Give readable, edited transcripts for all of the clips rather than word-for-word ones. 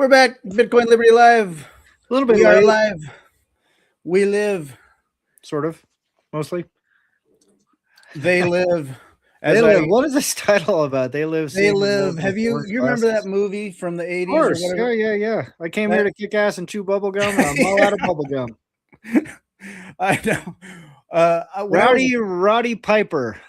We're back. Bitcoin Liberty Live. A little bit We are late. live. We live. A little bit We are late. live. We live. Sort of. Mostly. They live. They live. What is this title about? They live. They Saving the live. world Have with you orange remember that glasses. movie from the 80s Of course. or whatever? Yeah. I came here to kick ass and chew bubble gum, and I'm all out of bubble gum. I know. Roddy Piper.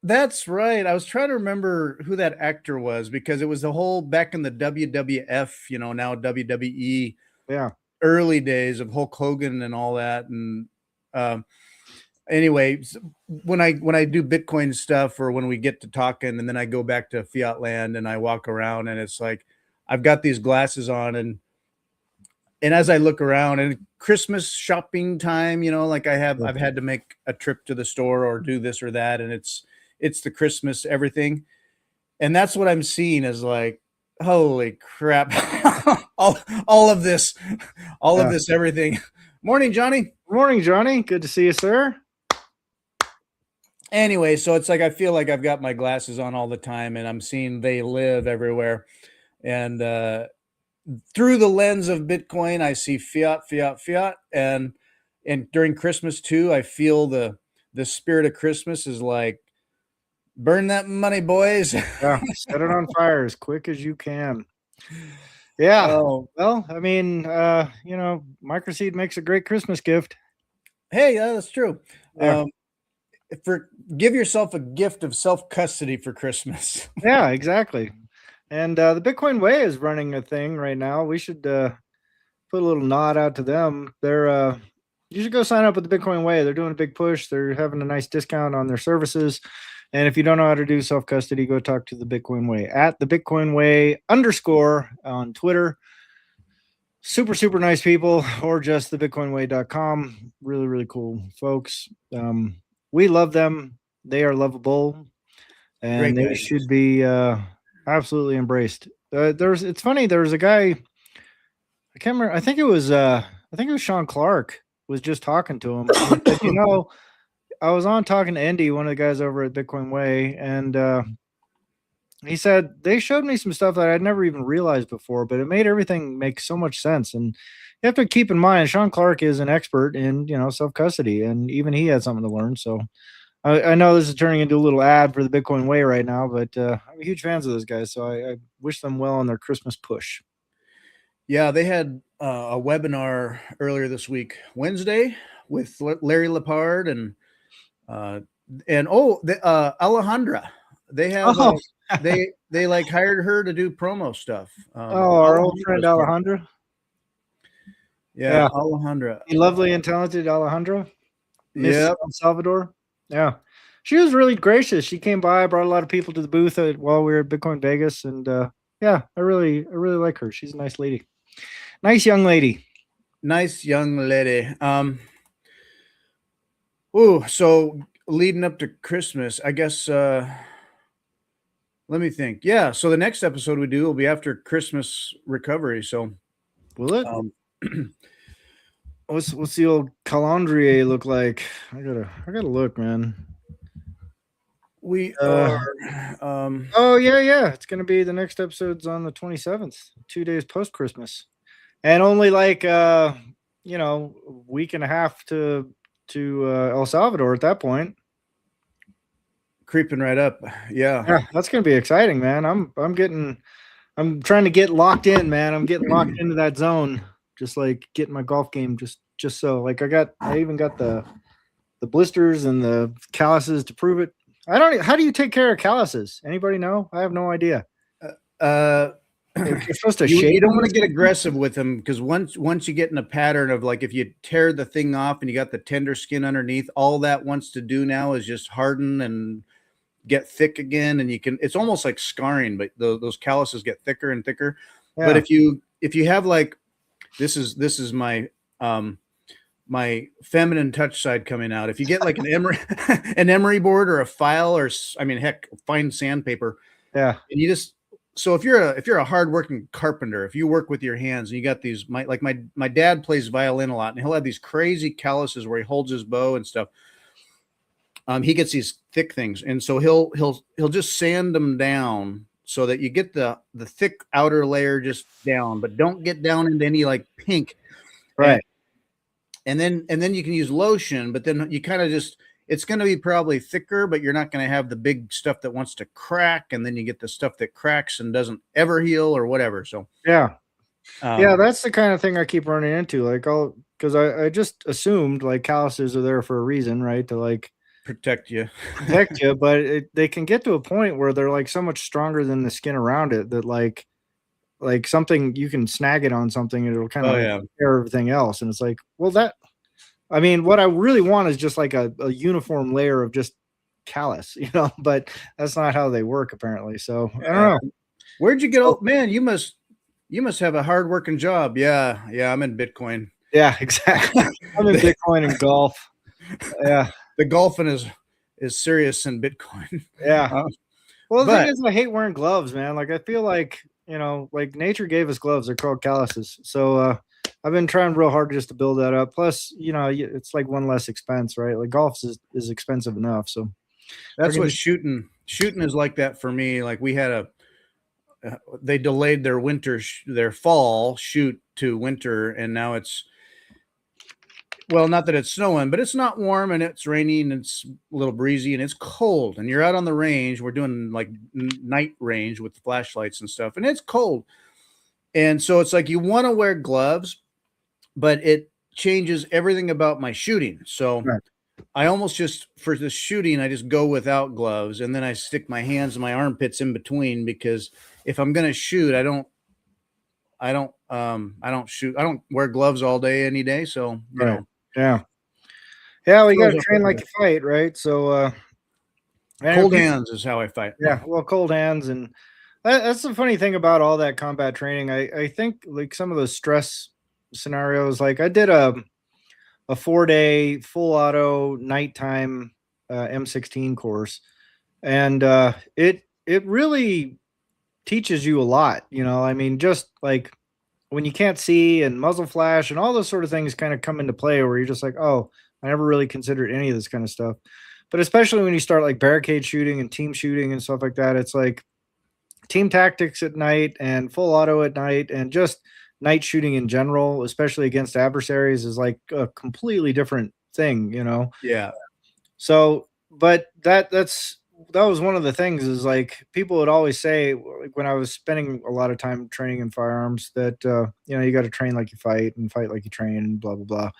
That's right. I was trying to remember who that actor was because it was the whole back in the WWF, now WWE. Yeah. Early days of Hulk Hogan and all that. And anyway, when I do Bitcoin stuff or when we get to talking and then I go back to fiat land and I walk around and it's like I've got these glasses on and as I look around and Christmas shopping time, like I've had to make a trip to the store or do this or that, and it's the Christmas everything. And that's what I'm seeing is like, holy crap. all of this everything. Morning, Johnny. Morning, Johnny. Good to see you, sir. Anyway, so it's like I feel like I've got my glasses on all the time and I'm seeing they live everywhere. And through the lens of Bitcoin, I see fiat. And during Christmas too, I feel the spirit of Christmas is like, burn that money, boys. Yeah, set it on fire as quick as you can. Yeah. Oh. Well, I mean, MicroSeed makes a great Christmas gift. Hey, that's true. Yeah. Give yourself a gift of self-custody for Christmas. Yeah, exactly. And the Bitcoin Way is running a thing right now. We should put a little nod out to them. They're you should go sign up with the Bitcoin Way. They're doing a big push. They're having a nice discount on their services. And if you don't know how to do self-custody, go talk to the Bitcoin Way at the Bitcoin Way _ on Twitter. Super, super nice people, or just thebitcoinway.com. Really, really cool folks. We love them. They are lovable, and they should be absolutely embraced. It's funny. There was a guy. I can't remember. I think it was Sean Clark was just talking to him. Said, I was on talking to Andy, one of the guys over at Bitcoin Way, and he said they showed me some stuff that I'd never even realized before, but it made everything make so much sense. And you have to keep in mind, Sean Clark is an expert in self-custody, and even he had something to learn. So I know this is turning into a little ad for the Bitcoin Way right now, but I'm huge fans of those guys, so I wish them well on their Christmas push. Yeah, they had a webinar earlier this week, Wednesday, with Larry Lepard and Alejandra. They have they like hired her to do promo stuff. Our old friend Alejandra. Yeah, Alejandra. Lovely and talented Alejandra. Yeah, El Salvador. Yeah, she was really gracious. She came by, brought a lot of people to the booth while we were at Bitcoin Vegas, and I really like her. She's a nice lady, nice young lady. So leading up to Christmas, I guess. Let me think. Yeah, so the next episode we do will be after Christmas recovery. So, will it? What's the old calendrier look like? I gotta look, man. We are. Oh yeah. It's gonna be the next episode's on the 27th, 2 days post Christmas, and only like a week and a half to El Salvador at that point. Creeping right up. Yeah, that's gonna be exciting, man. I'm trying to get locked in, man. I'm getting locked into that zone, just like getting my golf game just so like I even got the blisters and the calluses to prove it. How do you take care of calluses? Anybody know? I have no idea. You're supposed to shave. You don't want to get aggressive with them because once you get in a pattern of like if you tear the thing off and you got the tender skin underneath, all that wants to do now is just harden and get thick again, and it's almost like scarring, but those calluses get thicker and thicker. Yeah. But if you have like this is my my feminine touch side coming out. If you get like an emery board or a file or heck, fine sandpaper, and you just so if you're a hardworking carpenter, if you work with your hands and you got these my dad plays violin a lot and he'll have these crazy calluses where he holds his bow and stuff. He gets these thick things, and so he'll just sand them down so that you get the thick outer layer just down, but don't get down into any like pink. Right. And then you can use lotion, but then you kind of just, it's going to be probably thicker, but you're not going to have the big stuff that wants to crack, and then you get the stuff that cracks and doesn't ever heal or whatever. So yeah. Yeah, that's the kind of thing I keep running into. Like, because I just assumed like calluses are there for a reason, right? To like protect you. protect you, but they can get to a point where they're like so much stronger than the skin around it that like something you can snag it on something and it'll kind of Oh yeah. tear everything else. And it's like, well, that I mean, what I really want is just like a uniform layer of just callus, but that's not how they work apparently. So I don't know. Where'd you get? Oh man, you must have a hard working job. Yeah, I'm in Bitcoin. Yeah, exactly. I'm in Bitcoin and golf. Yeah, the golfing is serious in Bitcoin. Yeah. Well, the thing is, I hate wearing gloves, man. Like I feel like like nature gave us gloves. They're called calluses. So I've been trying real hard just to build that up. Plus, it's like one less expense, right? Like golf is expensive enough. So that's what shooting is like that for me. Like we had they delayed their fall shoot to winter, and now it's, well, not that it's snowing, but it's not warm and it's rainy and it's a little breezy and it's cold, and you're out on the range. We're doing like night range with flashlights and stuff, and it's cold. And so it's like you want to wear gloves, but it changes everything about my shooting. So right. I almost just, for the shooting, I just go without gloves, and then I stick my hands and my armpits in between, because if I'm going to shoot, I don't shoot. I don't wear gloves all day, any day. So, you know. Yeah. Yeah. We got to train like you fight, right? So, cold hands is how I fight. Yeah. Well, cold hands. And that's the funny thing about all that combat training. I think like some of those stress scenarios, like I did a 4-day full auto nighttime M16 course. And it really teaches you a lot, I mean, just like when you can't see and muzzle flash and all those sort of things kind of come into play where you're just like, oh, I never really considered any of this kind of stuff. But especially when you start like barricade shooting and team shooting and stuff like that, it's like team tactics at night and full auto at night, and just night shooting in general, especially against adversaries, is like a completely different thing, Yeah. So, but that was one of the things, is like people would always say, like when I was spending a lot of time training in firearms, that you got to train like you fight and fight like you train and blah blah blah.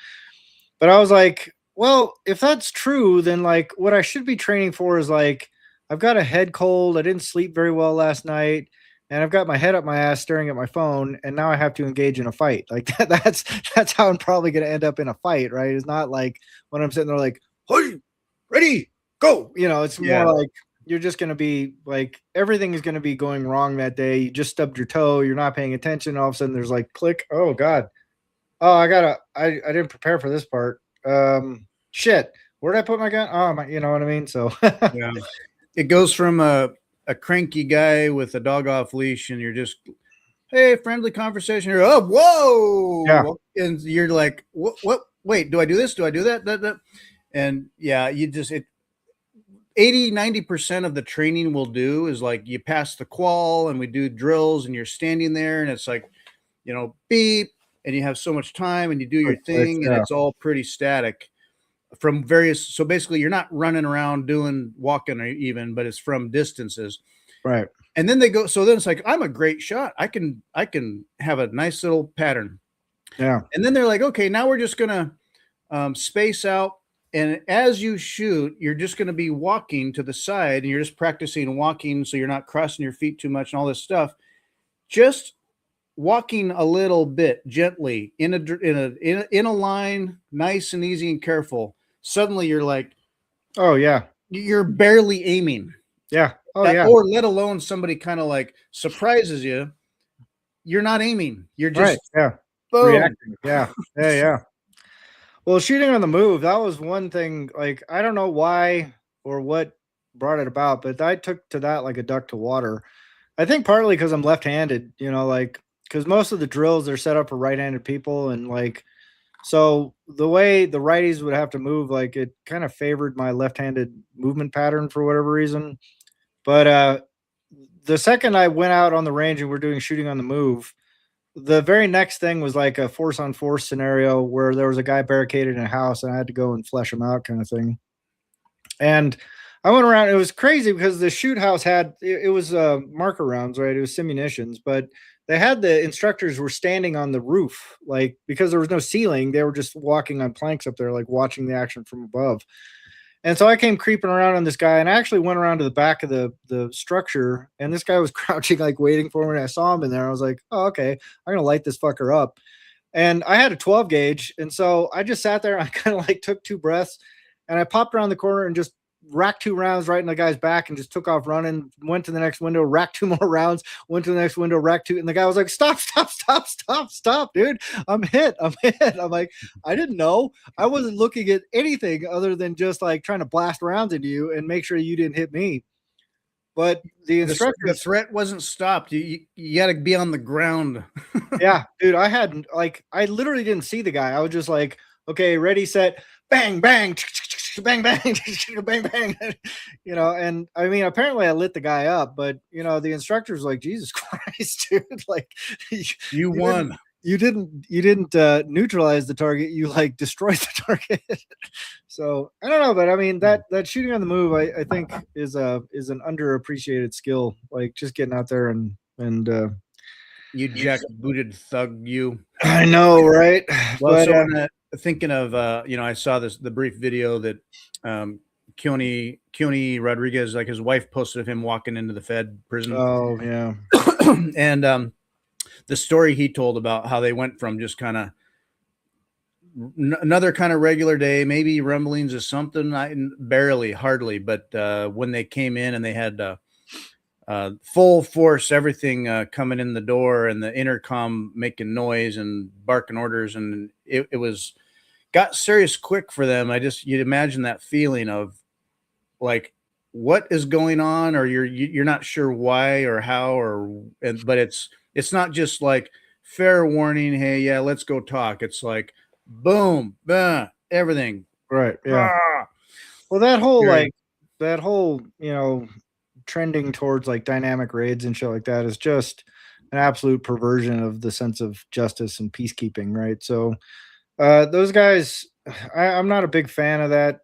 But I was like, well, if that's true, then like what I should be training for is like, I've got a head cold, I didn't sleep very well last night, and I've got my head up my ass staring at my phone, and now I have to engage in a fight. Like that's how I'm probably going to end up in a fight, right? It's not like when I'm sitting there like, hey, ready, go. It's more like you're just going to be like, everything is going to be going wrong that day. You just stubbed your toe, you're not paying attention. All of a sudden there's like click. Oh God. Oh, I didn't prepare for this part. Shit. Where did I put my gun? Oh, you know what I mean? So yeah, it goes from a cranky guy with a dog off leash, and you're just, hey, friendly conversation. You're, oh, whoa. Yeah. And you're like, what, wait, do I do this? Do I do that? And yeah, you just, 80-90% of the training we'll do is like you pass the qual and we do drills, and you're standing there and it's like, beep, and you have so much time and you do your thing, and it's all pretty static from various. So basically you're not running around walking or even, but it's from distances. Right. And then they go, so then it's like, I'm a great shot. I can have a nice little pattern. Yeah. And then they're like, okay, now we're just going to space out. And as you shoot, you're just going to be walking to the side, and you're just practicing walking, so you're not crossing your feet too much and all this stuff. Just walking a little bit gently in a line, nice and easy and careful. Suddenly you're like, oh yeah, you're barely aiming. Yeah. Oh yeah. Or let alone somebody kind of like surprises you. You're not aiming. You're just boom. Reacting. Yeah. Well, shooting on the move, that was one thing. Like, I don't know why or what brought it about, but I took to that like a duck to water. I think partly because I'm left-handed, like, because most of the drills are set up for right-handed people. And like, so the way the righties would have to move, like it kind of favored my left-handed movement pattern for whatever reason. But the second I went out on the range and we're doing shooting on the move, the very next thing was like a force on force scenario where there was a guy barricaded in a house and I had to go and flesh him out, kind of thing. And I went around. It was crazy because the shoot house had it was marker rounds, right? It was simunitions, but they had the instructors were standing on the roof, like because there was no ceiling, they were just walking on planks up there, like watching the action from above. And so I came creeping around on this guy, and I actually went around to the back of the structure, and this guy was crouching, like waiting for me. And I saw him in there. I was like, "Oh, okay, I'm gonna light this fucker up." And I had a 12 gauge, and so I just sat there. And I kind of like took 2 breaths, and I popped around the corner and just racked 2 rounds right in the guy's back, and just took off running. Went to the next window, racked 2 more rounds. Went to the next window, racked 2, and the guy was like, "Stop, stop, stop, stop, stop, dude! I'm hit. I'm hit." I'm like, I didn't know. I wasn't looking at anything other than just like trying to blast rounds into you and make sure you didn't hit me. But the instructor, The threat wasn't stopped. You got to be on the ground. yeah, dude, I literally didn't see the guy. I was just like, okay, ready, set, bang, bang, bang, bang, bang, bang. And I mean, apparently I lit the guy up, but the instructor was like, Jesus Christ, dude, like You won. You didn't neutralize the target. You like destroyed the target. So I don't know, but I mean that shooting on the move, I think is an underappreciated skill. Like just getting out there and You jackbooted thug, you. I know, right? Well, so thinking of I saw the brief video that Keone Rodriguez, like his wife posted of him walking into the Fed prison. Oh yeah. And the story he told about how they went from just kind of another kind of regular day, maybe rumblings of something, hardly, but when they came in and they had full force, everything coming in the door and the intercom making noise and barking orders, and it got serious quick for them. You'd imagine that feeling of like, what is going on, or you're not sure why or how, but it's not just like fair warning, hey, yeah, let's go talk. It's like boom, bah, everything. Right. Yeah. Ah. Well, that whole trending towards like dynamic raids and shit like that is just an absolute perversion of the sense of justice and peacekeeping, right? So those guys, I'm not a big fan of that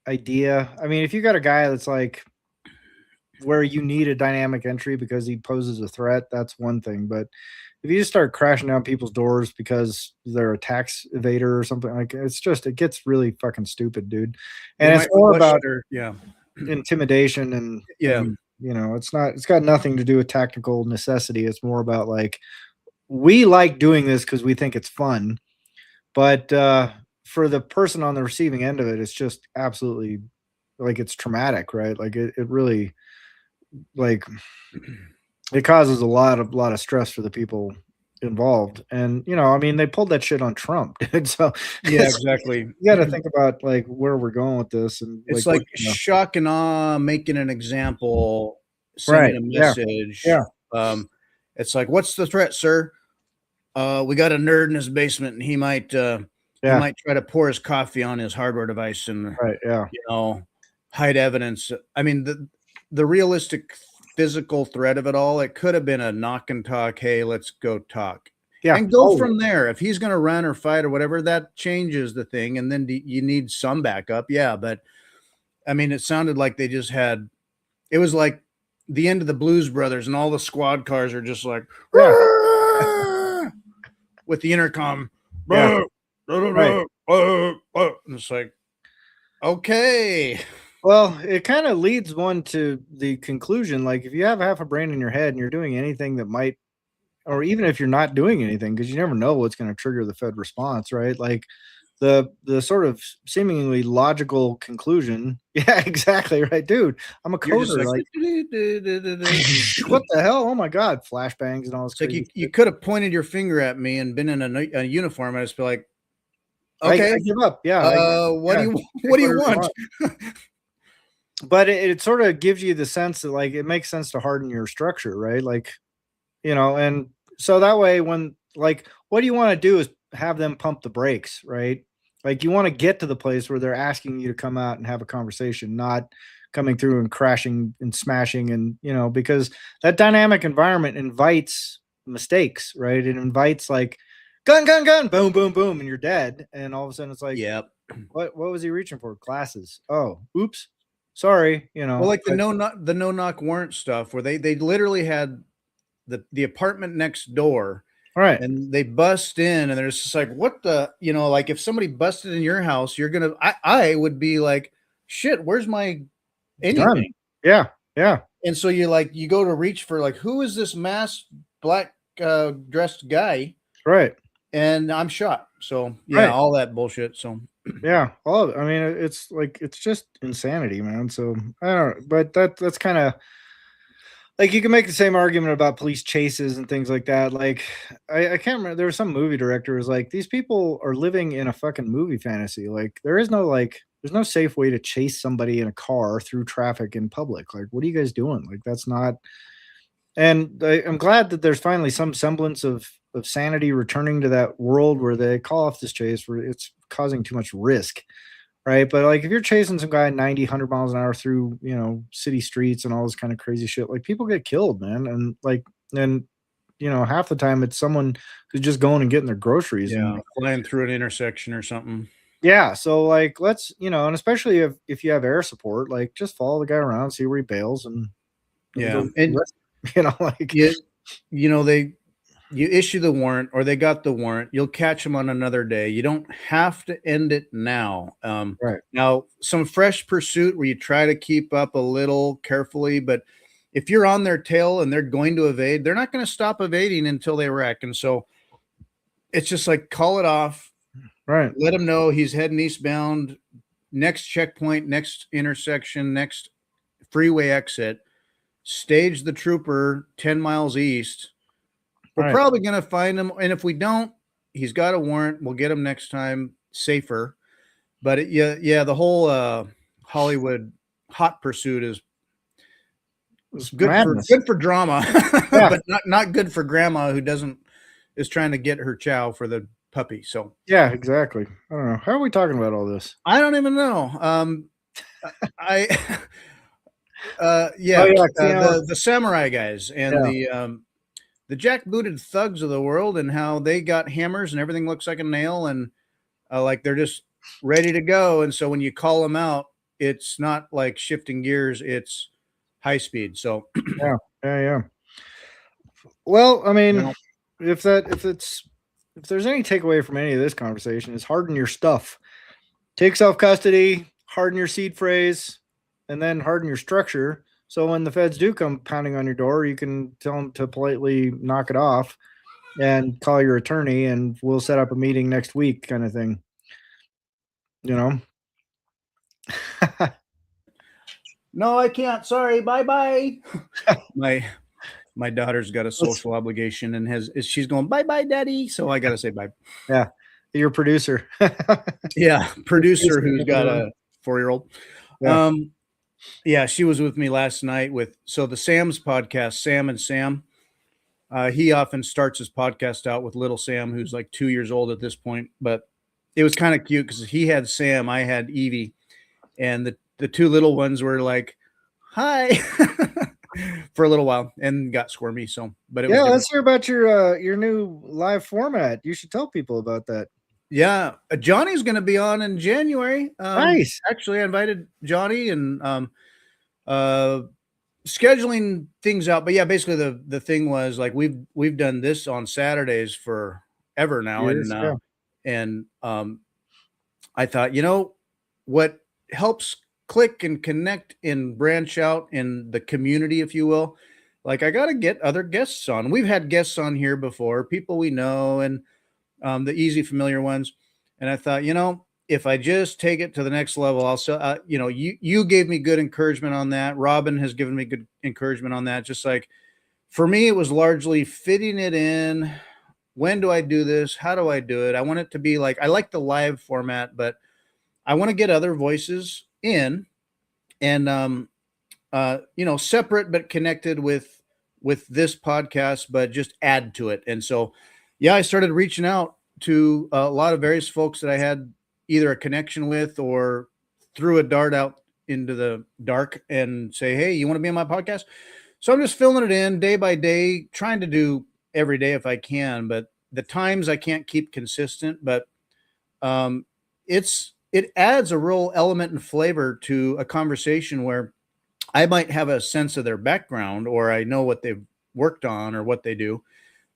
idea. I mean, if you got a guy that's like where you need a dynamic entry because he poses a threat, that's one thing. But if you just start crashing down people's doors because they're a tax evader or something, like it gets really fucking stupid, dude. And it's more about intimidation and it's got nothing to do with tactical necessity. It's more about like, we like doing this because we think it's fun, but for the person on the receiving end of it, it's just absolutely like it's traumatic, right? Like it really, like it causes a lot of stress for the people involved. And I mean, they pulled that shit on Trump, dude. So yeah, exactly. You got to think about like where we're going with this, and it's like shock and awe, making an example, sending a message. Yeah. It's like, what's the threat, sir? We got a nerd in his basement, and he might try to pour his coffee on his hardware device and hide evidence. I mean, the realistic physical threat of it all, it could have been a knock and talk, hey, let's go talk. Yeah. And go from there. If he's going to run or fight or whatever, that changes the thing. And then you need some backup. Yeah. But I mean, it sounded like they just it was like the end of the Blues Brothers, and all the squad cars are just like, with the intercom. Yeah. And it's like, okay. Well, it kind of leads one to the conclusion. Like, if you have half a brain in your head and you're doing anything that might, or even if you're not doing anything, because you never know what's going to trigger the Fed response, right? Like the sort of seemingly logical conclusion. Yeah, exactly. Right. Dude, I'm a coder. Like, what the hell? Oh my God. Flashbangs and all this. It's like you could have pointed your finger at me and been in a uniform. I'd just be like, okay, I give up. Yeah. What do you want? But it sort of gives you the sense that like it makes sense to harden your structure, right? Like, and so that way when like what you want to do is have them pump the brakes, right? Like you want to get to the place where they're asking you to come out and have a conversation, not coming through and crashing and smashing, and because that dynamic environment invites mistakes, right? It invites like gun, gun, gun, boom, boom, boom, and you're dead. And all of a sudden it's like, Yep. what was he reaching for? Glasses. Oh, oops. Sorry, Well, like the no knock warrant stuff where they literally had the apartment next door right. and they bust in and they're just like, what the, like if somebody busted in your house, I would be like, shit, where's my Done. anything? Yeah. Yeah. And so you go to reach for like, who is this masked black dressed guy? Right. And I'm shot. So yeah, Right. all that bullshit. So Yeah. All of it. I mean, it's like it's just insanity, man. So I don't know, but that's kind of like you can make the same argument about police chases and things like that. Like I can't remember. There was some movie director who was like, these people are living in a fucking movie fantasy. Like there's no safe way to chase somebody in a car through traffic in public. Like, what are you guys doing? Like, that's not. And I'm glad that there's finally some semblance of sanity returning to that world where they call off this chase where it's causing too much risk, right? But like if you're chasing some guy 90, 100 miles an hour through, city streets and all this kind of crazy shit, like people get killed, man. And like, and half the time it's someone who's just going and getting their groceries. yeah, And flying through an intersection or something. yeah, so like let's, and especially if you have air support, like just follow the guy around, see where he bails, and Yeah. go, And like you issue the warrant or they got the warrant, you'll catch them on another day. You don't have to end it now. right. Now, some fresh pursuit where you try to keep up a little carefully, but if you're on their tail and they're going to evade, they're not going to stop evading until they wreck. And so it's just like call it off, Right. let him know he's heading eastbound, next checkpoint, next intersection, next freeway exit, stage the trooper 10 miles east. We're Right. probably going to find him. And if we don't, he's got a warrant. We'll get him next time safer. But the whole Hollywood hot pursuit is good madness. for drama, Yeah. but not good for grandma who is trying to get her chow for the puppy. So Yeah, exactly. I don't know. How are we talking about all this? I don't even know. I the samurai guys and the jackbooted thugs of the world and how they got hammers and everything looks like a nail and like they're just ready to go. And so when you call them out, it's not like shifting gears, it's high speed. So yeah. Well, I mean, if there's any takeaway from any of this conversation, is harden your stuff. Take self-custody, harden your seed phrase, and then harden your structure. So when the feds do come pounding on your door, you can tell them to politely knock it off and call your attorney and we'll set up a meeting next week kind of thing. No, I can't. Sorry. Bye-bye. My daughter's got a social obligation and she's going, bye-bye, daddy. So I got to say bye. Yeah. Your producer. Yeah. Producer who's got a 4-year-old. Yeah. She was with me last night so the Sam's podcast, Sam and Sam. He often starts his podcast out with little Sam, who's like 2 years old at this point, but it was kind of cute because he had Sam, I had Evie, and the two little ones were like, hi, for a little while and got squirmy. So, but it was let's hear about your new live format. You should tell people about that. Yeah, Johnny's going to be on in January. Nice. Actually, I invited Johnny and scheduling things out. But yeah, basically the thing was like we've done this on Saturdays forever now, and I thought, what helps click and connect and branch out in the community, if you will. Like I got to get other guests on. We've had guests on here before, people we know, and the easy familiar ones. And I thought, if I just take it to the next level, I'll you gave me good encouragement on that. Robin has given me good encouragement on that. Just like for me, it was largely fitting it in. When do I do this? How do I do it? I want it to be like, I like the live format, but I want to get other voices in and, separate, but connected with this podcast, but just add to it. And so, I started reaching out to a lot of various folks that I had either a connection with or threw a dart out into the dark and say, hey, you want to be on my podcast? So I'm just filling it in day by day, trying to do every day if I can, but the times I can't keep consistent, but um, it adds a real element and flavor to a conversation where I might have a sense of their background or I know what they've worked on or what they do.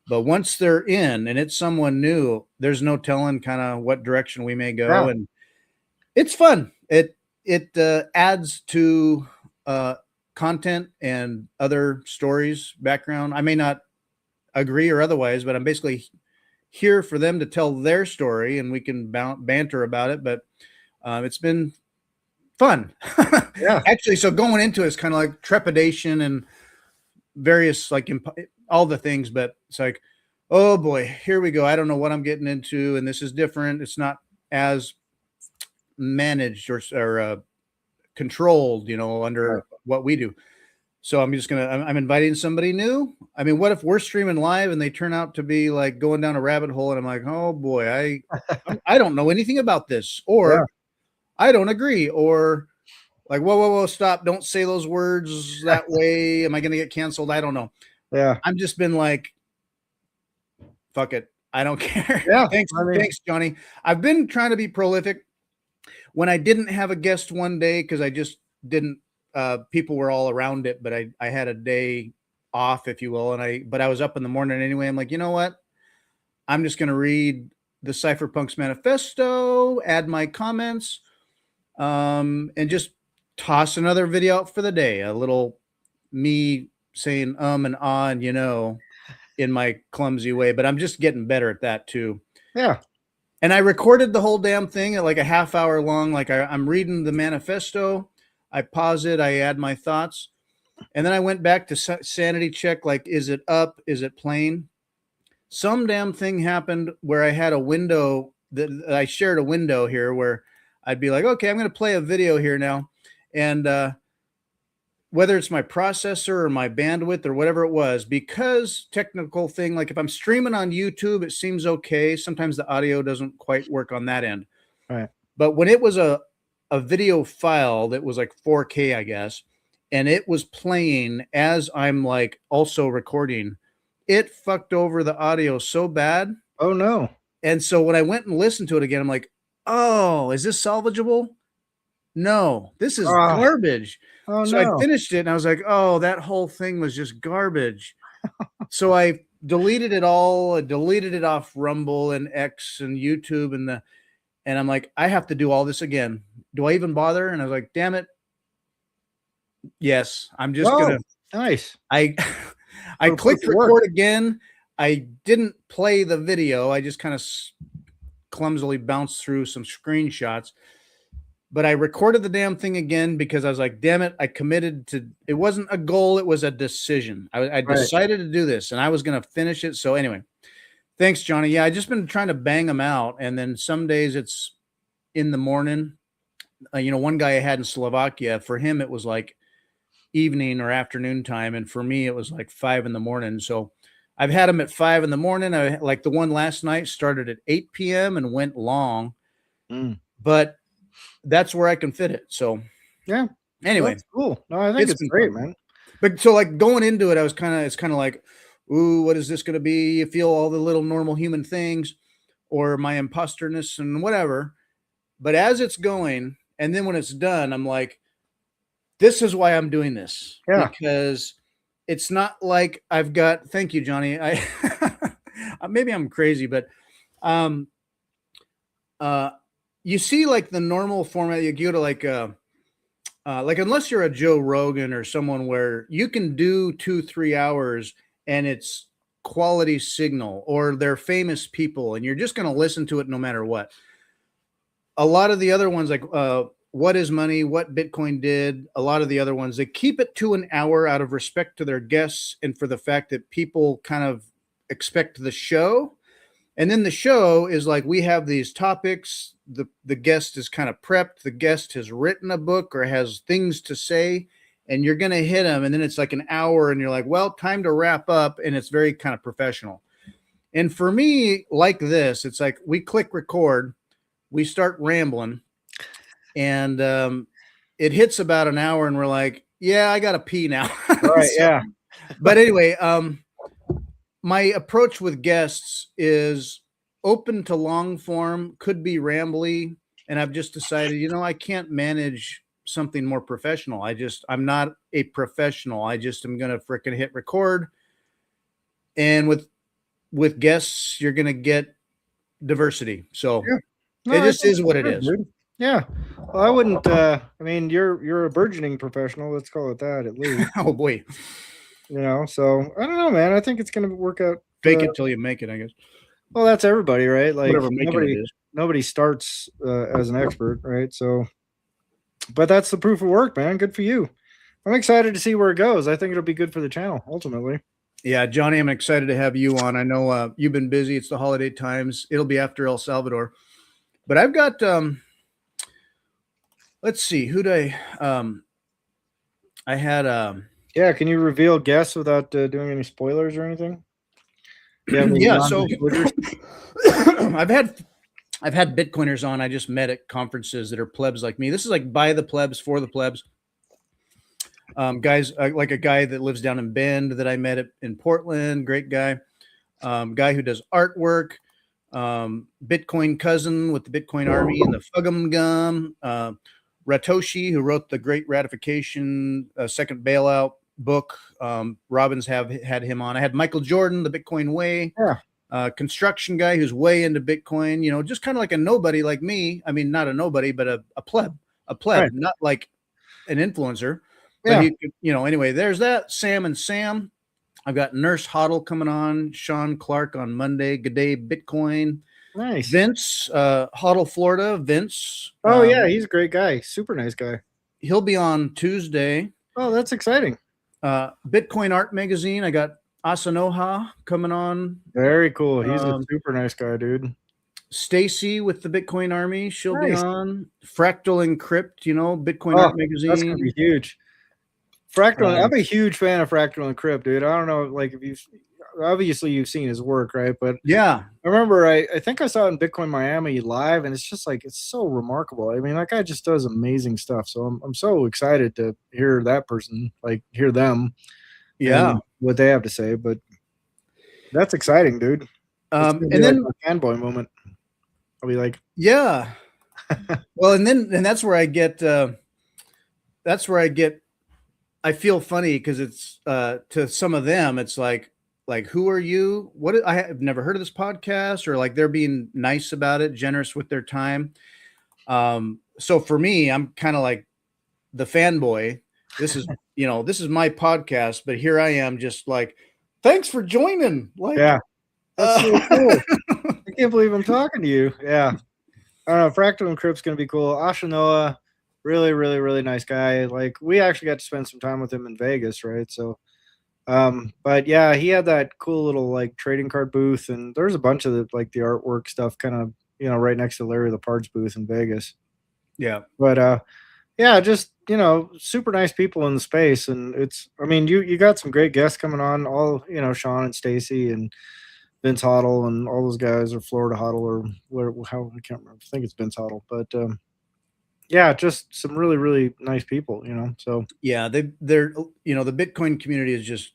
But once they're in and it's someone new, there's no telling kind of what direction we may go. Yeah. And it's fun. It adds to content and other stories, background. I may not agree or otherwise, but I'm basically here for them to tell their story and we can banter about it. But it's been fun. Yeah. Actually, so going into it's kind of like trepidation and various like all the things, but it's like, oh boy, here we go. I don't know what I'm getting into, and this is different. It's not as managed or controlled, under Right. what we do. So I'm inviting somebody new. I mean, what if we're streaming live and they turn out to be like going down a rabbit hole, and I'm like, oh boy, I don't know anything about this, Yeah. or I don't agree, or like, whoa, stop! Don't say those words that way. Am I going to get canceled? I don't know. Yeah. I've just been like, fuck it. I don't care. Yeah. Thanks, Johnny. I've been trying to be prolific. When I didn't have a guest one day, because I just didn't, people were all around it, but I had a day off, if you will. But I was up in the morning anyway. I'm like, you know what? I'm just going to read the Cypherpunks manifesto, add my comments, and just toss another video out for the day. A little me saying and ah and in my clumsy way, but I'm just getting better at that too. Yeah. And I recorded the whole damn thing at like a half hour long. Like I'm reading the manifesto, I pause it, I add my thoughts, and then I went back to sanity check. Like, is it up? Is it playing? Some damn thing happened where I had a window that I shared a window here where I'd be like, okay, I'm going to play a video here now. And whether it's my processor or my bandwidth or whatever it was, because technical thing, like if I'm streaming on YouTube, it seems okay. Sometimes the audio doesn't quite work on that end. Right. But when it was a video file that was like 4K, I guess, and it was playing as I'm like also recording, it fucked over the audio so bad. Oh no. And so when I went and listened to it again, I'm like, oh, is this salvageable? No, this is garbage. Oh So no. I finished it and I was like, oh, that whole thing was just garbage. So I deleted it all. I deleted it off Rumble and X and YouTube and I'm like, I have to do all this again. Do I even bother? And I was like, damn it. Yes, I'm just gonna. Nice. I clicked record again. I didn't play the video. I just kind of clumsily bounced through some screenshots. But I recorded the damn thing again because I was like, damn it, I committed to, it wasn't a goal, it was a decision. I decided to do this and I was going to finish it. So anyway, thanks, Johnny. Yeah, I just been trying to bang them out. And then some days it's in the morning. One guy I had in Slovakia, for him, it was like evening or afternoon time. And for me, it was like 5 a.m. So I've had them at 5 a.m. I like the one last night started at 8 p.m. and went long, but that's where I can fit it. So yeah. Anyway, that's cool. No, I think it's great, man. But so like going into it, it's kind of like, ooh, what is this going to be? You feel all the little normal human things or my imposterness and whatever. But as it's going, and then when it's done, I'm like, this is why I'm doing this. Yeah. Because it's not like I've got, thank you, Johnny. Maybe I'm crazy, but you see like the normal format, you go to like unless you're a Joe Rogan or someone where you can do 2-3 hours and it's quality signal, or they're famous people and you're just going to listen to it no matter what. A lot of the other ones, like What is Money, What Bitcoin Did, a lot of the other ones, they keep it to an hour out of respect to their guests and for the fact that people kind of expect the show. And then the show is like, we have these topics. The guest is kind of prepped. The guest has written a book or has things to say, and you're going to hit them. And then it's like an hour and you're like, well, time to wrap up. And it's very kind of professional. And for me, like this, it's like we click record, we start rambling. And it hits about an hour and we're like, yeah, I gotta pee now. Right. So, Yeah. but anyway, my approach with guests is open to long form, could be rambly, and I've just decided, I can't manage something more professional. I'm not a professional. I just am gonna fricking hit record. And with guests, you're gonna get diversity. So Yeah. No, it I just think is what it good, is. dude. Yeah. Well, I wouldn't. I mean, you're a burgeoning professional. Let's call it that, at least. Oh boy. So I don't know, man. I think it's gonna work out. Fake it till you make it, I guess. Well, that's everybody, right? Like Whatever making it is. nobody starts as an expert, right? So, but that's the proof of work, man. Good for you. I'm excited to see where it goes. I think it'll be good for the channel ultimately. Yeah, Johnny, I'm excited to have you on. I know you've been busy. It's the holiday times. It'll be after El Salvador. But I've got let's see, who do I had Yeah, can you reveal guests without doing any spoilers or anything? Yeah, yeah, so I've had Bitcoiners on I just met at conferences that are plebs like me. This is like by the plebs, for the plebs. Guys like a guy that lives down in Bend that I met in Portland, great guy. Guy who does artwork, Bitcoin cousin with the Bitcoin Army and the Fugum Gum, Ratoshi, who wrote the Great Ratification Second Bailout book. Robbins had him on. I had Michael Jordan, the Bitcoin Way, construction guy who's way into Bitcoin, just kind of like a nobody like me. I mean, not a nobody, but a pleb, Right. not like an influencer. Yeah. But he could, anyway, there's that. Sam and Sam. I've got Nurse Hoddle coming on, Sean Clark on Monday. Good day, Bitcoin. Nice. Vince, Hoddle, Florida. Vince. Oh, yeah, he's a great guy. Super nice guy. He'll be on Tuesday. Oh, that's exciting. Bitcoin Art Magazine. I got Asanoha coming on. Very cool. He's a super nice guy, dude. Stacy with the Bitcoin Army. She'll be on. Fractal Encrypt, Bitcoin Art Magazine. That's going to be huge. Fractal, I'm a huge fan of Fractal Encrypt, dude. I don't know, like if you've seen his work, right? But yeah, I remember I think I saw it in Bitcoin Miami live, and it's just like it's so remarkable. I mean, that guy just does amazing stuff. So I'm so excited to hear that person, like hear them, yeah, what they have to say. But that's exciting, dude. And then like a fanboy moment. I'll be like, yeah. Well, and that's where I get. I feel funny because it's to some of them, it's like who are you? I have never heard of this podcast, or like they're being nice about it, generous with their time. So for me, I'm kind of like the fanboy. This is this is my podcast, but here I am, just like, thanks for joining. Like, yeah, that's so cool. I can't believe I'm talking to you. Yeah, I don't know. Fractal Encrypt's gonna be cool. Ashanoa. Really, really, really nice guy. Like we actually got to spend some time with him in Vegas, right? So, but yeah, he had that cool little like trading card booth, and there's a bunch of the artwork stuff, kind of right next to Larry Lepard's booth in Vegas. Yeah, but yeah, just super nice people in the space, and I mean, you got some great guests coming on. All Sean and Stacy and Vince Hoddle and all those guys, or Florida Hoddle, or how I can't remember. I think it's Vince Hoddle, but. Yeah, just some really, really nice people, so. Yeah, they're the Bitcoin community is just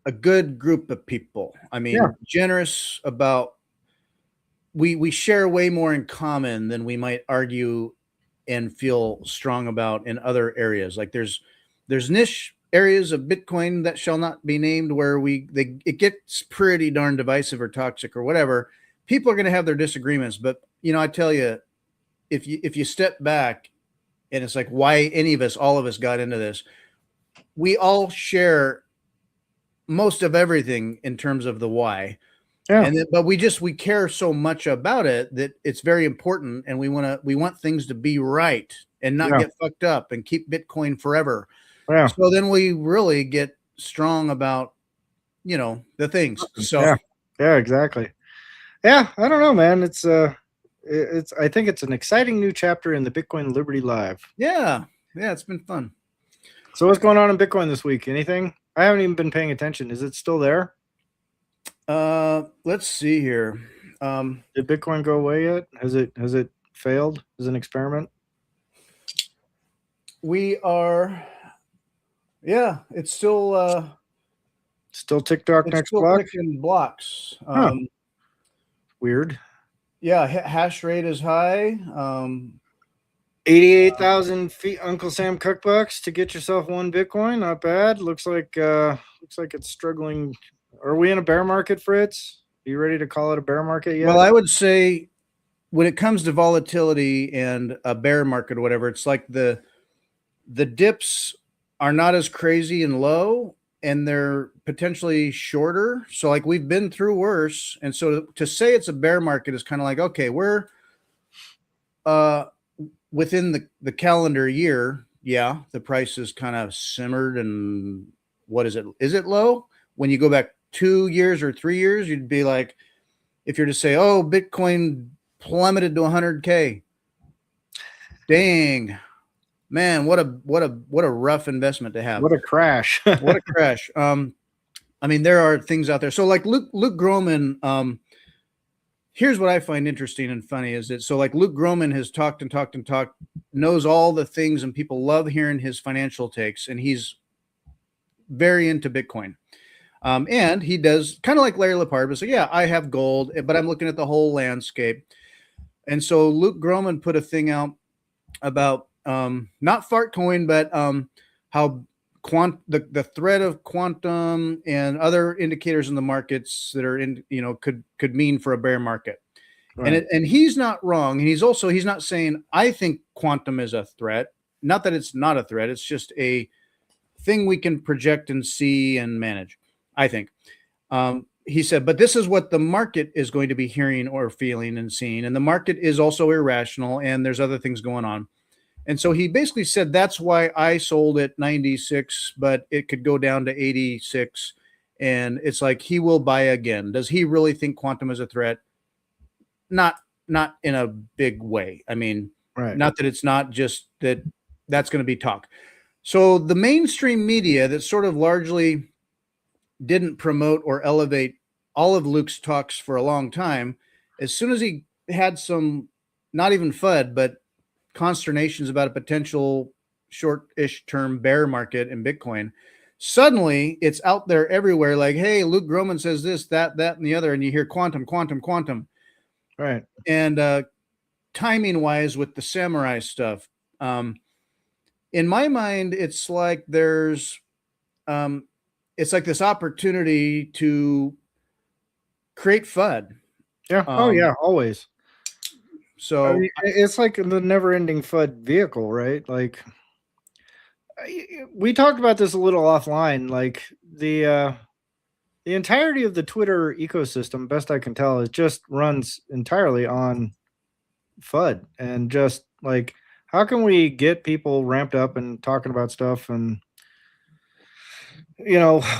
a good group of people. I mean, generous about, we share way more in common than we might argue and feel strong about in other areas. Like there's niche areas of Bitcoin that shall not be named where it gets pretty darn divisive or toxic or whatever. People are going to have their disagreements, but I tell you, if you step back, and it's like why all of us got into this, we all share most of everything in terms of the why. Yeah. But we care so much about it that it's very important, and we want things to be right and not get fucked up and keep Bitcoin forever. Yeah. So then we really get strong about the things. So yeah, exactly. Yeah, I don't know, man. I think it's an exciting new chapter in the Bitcoin Liberty Live. Yeah, it's been fun. So what's going on in Bitcoin this week? Anything? I haven't even been paying attention. Is it still there? Let's see here. Did Bitcoin go away yet? Has it failed as an experiment? we are, yeah, it's still TikTok it's next still block. ticking blocks. Huh. Weird. Yeah, hash rate is high. 88,000 feet Uncle Sam cookbooks to get yourself one Bitcoin. Not bad. Looks like it's struggling. Are we in a bear market, Fritz? Are you ready to call it a bear market yet? Well, I would say when it comes to volatility and a bear market or whatever, it's like the dips are not as crazy and low, and they're potentially shorter. So like we've been through worse. And so to say it's a bear market is kind of like, okay, we're within the calendar year. Yeah, the price is kind of simmered. And what is it? Is it low? When you go back 2 years or 3 years, you'd be like, if you're to say, oh, Bitcoin plummeted to 100K. Dang, man, what a rough investment to have. What a crash. What a crash. I mean, there are things out there. So like Luke Gromen, here's what I find interesting and funny is that, so like Luke Gromen has talked, knows all the things, and people love hearing his financial takes, and he's very into Bitcoin. And he does kind of like Larry Lepard, but so yeah, I have gold, but I'm looking at the whole landscape. And so Luke Gromen put a thing out about not Fartcoin, but how the threat of quantum and other indicators in the markets that are in, could mean for a bear market. Right. And he's not wrong. And he's not saying I think quantum is a threat. Not that it's not a threat. It's just a thing we can project and see and manage, I think. He said, but this is what the market is going to be hearing or feeling and seeing. And the market is also irrational, and there's other things going on. And so he basically said, that's why I sold at 96, but it could go down to 86. And it's like, he will buy again. Does he really think quantum is a threat? Not in a big way. I mean, right. Not that it's not just that's going to be talk. So the mainstream media that sort of largely didn't promote or elevate all of Luke's talks for a long time, as soon as he had some, not even FUD, but consternations about a potential short-ish term bear market in Bitcoin, suddenly it's out there everywhere. Like, hey, Luke Gromen says this, that, and the other, and you hear quantum. Right. And timing wise with the samurai stuff, in my mind, it's like there's, it's like this opportunity to create FUD. Yeah. Oh yeah, always. So I mean, it's like the never-ending FUD vehicle, right? Like we talked about this a little offline. Like the entirety of the Twitter ecosystem, best I can tell, it just runs entirely on FUD, and just like, how can we get people ramped up and talking about stuff and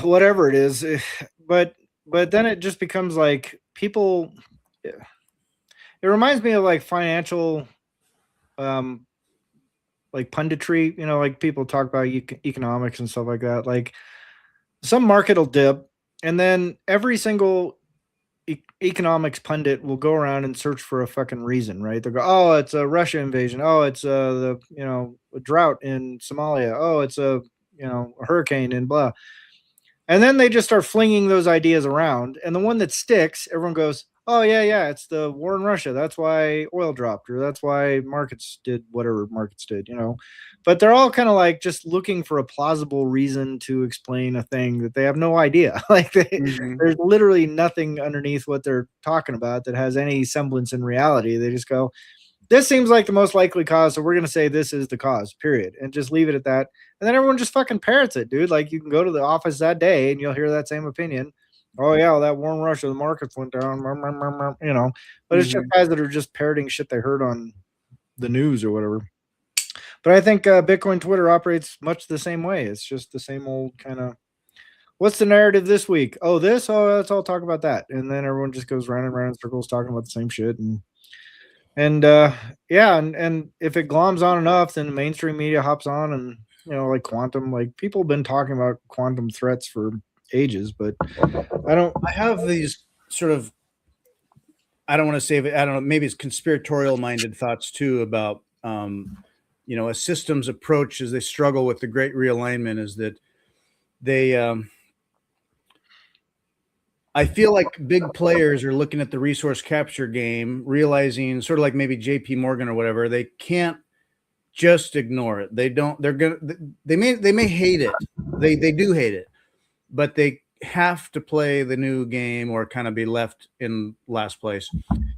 whatever it is, but then it just becomes like people. It reminds me of like financial, like punditry, like people talk about economics and stuff like that. Like some market will dip, and then every single economics pundit will go around and search for a fucking reason, right? They'll go, oh, it's a Russia invasion. Oh, it's a drought in Somalia. Oh, it's a hurricane and blah. And then they just start flinging those ideas around. And the one that sticks, everyone goes, oh, yeah, it's the war in Russia. That's why oil dropped, or that's why markets did whatever markets did, But they're all kind of like just looking for a plausible reason to explain a thing that they have no idea. Like there's literally nothing underneath what they're talking about that has any semblance in reality. They just go, this seems like the most likely cause, so we're going to say this is the cause, period, and just leave it at that. And then everyone just fucking parrots it, dude. Like, you can go to the office that day and you'll hear that same opinion. Oh, yeah, well, that war in Russia, the markets went down, But it's just guys that are just parroting shit they heard on the news or whatever. But I think Bitcoin Twitter operates much the same way. It's just the same old kind of, what's the narrative this week? Oh, this? Oh, let's all talk about that. And then everyone just goes round and round in circles talking about the same shit. And if it gloms on enough, then the mainstream media hops on, and like quantum, like people have been talking about quantum threats for ages, but I have these sort of, I don't want to say it, I don't know, maybe it's conspiratorial minded thoughts too about a systems approach as they struggle with the great realignment is that they, I feel like big players are looking at the resource capture game, realizing sort of like maybe JP Morgan or whatever, they can't just ignore it. They don't, they may hate it. They do hate it, but they have to play the new game or kind of be left in last place.